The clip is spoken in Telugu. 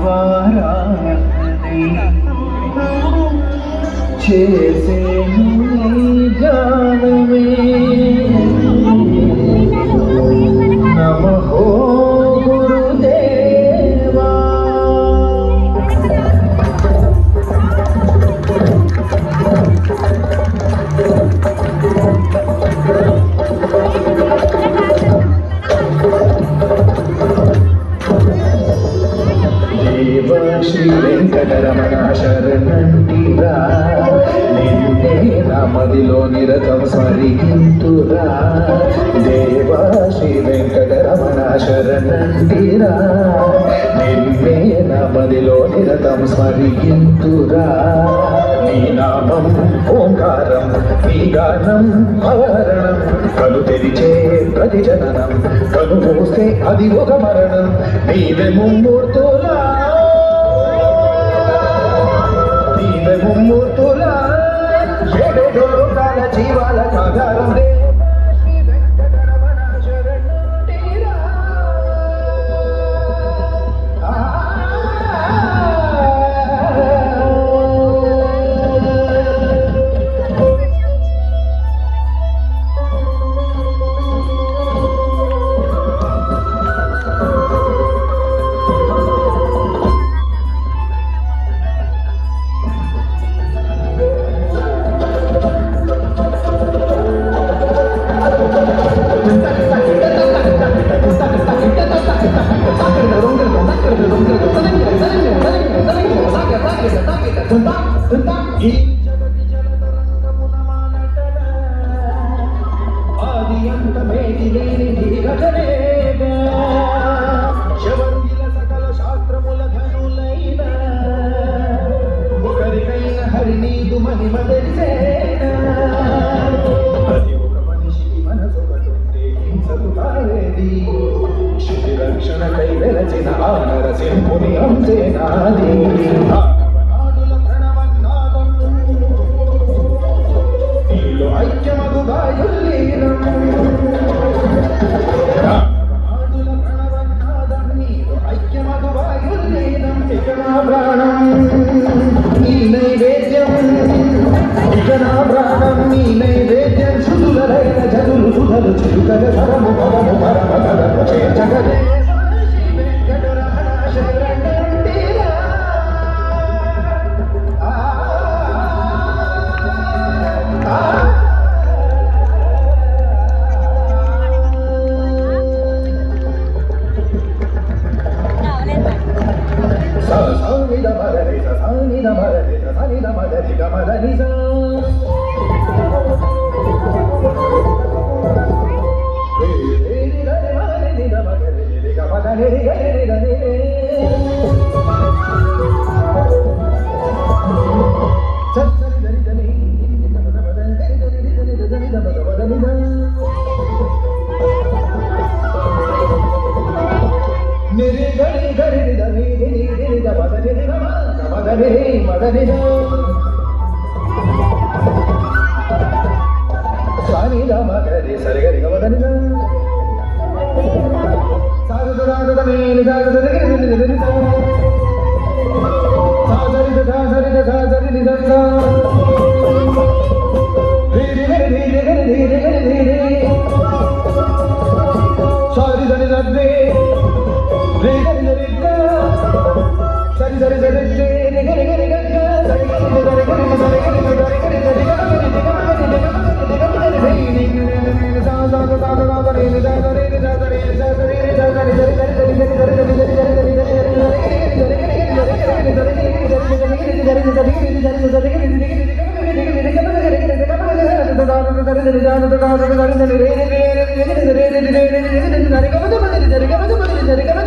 వారాలని చేసేను ధ్యానమే నమో గురుదేవా. శ్రీ వెంకటరమణ శరణంటిరా నిన్నే నామదిలో నిరతం స్మరింతురా. దేవా శ్రీ వెంకటరమణ శరణంటిరా నిన్నే నామదిలో నిరతం స్మరింతురా. నీ నామం ఓంకారం నీ గానం అవహరణం కను తెరిచే ప్రతి జననం కను మూస్తే అది ఒక మరణం. నీవే ముమ్మూర్తులా ముమ్మూర్తులా ఏడేడో లోకాల జీవాల ఆధారం శ్రీ వెంకటరమణ శరణంటిరా. ఈ జగతి జలతరంగమున మానటన ఆది అంతమేది లేని ఘటనేగా శవంగిల సకల శాస్త్రముల ధనులైన ఒకరికైన హరి నీదు మహిమ తెలిసేనా. ప్రతి ఒక మనిషికి మనసొకటుంటే హింసకు తావేది శుద్ధి రక్షణకై వెలచిన ఆ నరసింహుని అంశేనాది. ప్రాణం నీ నైవేద్యం ఇక నా ప్రాణం నీ నైవేద్యం సుధులైన జనులు సుధలు చిరుకల సరము పరము పరమ కలము చేర్చగలే. శ్రీ వెంకటరమణ శరణంటిరా. స్వామి రామగరి సరిగరి గమదని సాగదు రాగదమే నిజాగదు నిజ సాగరిద సాగరిద సాగరి నిజ ధీరి ధీరి ధీరి ధీరి ధీరి సారి సరి సరి రే గరి గరి సరి సరి సరి గరి గరి గరి సరి గరి గరి గరి సరి గరి గరి గరి సరి గరి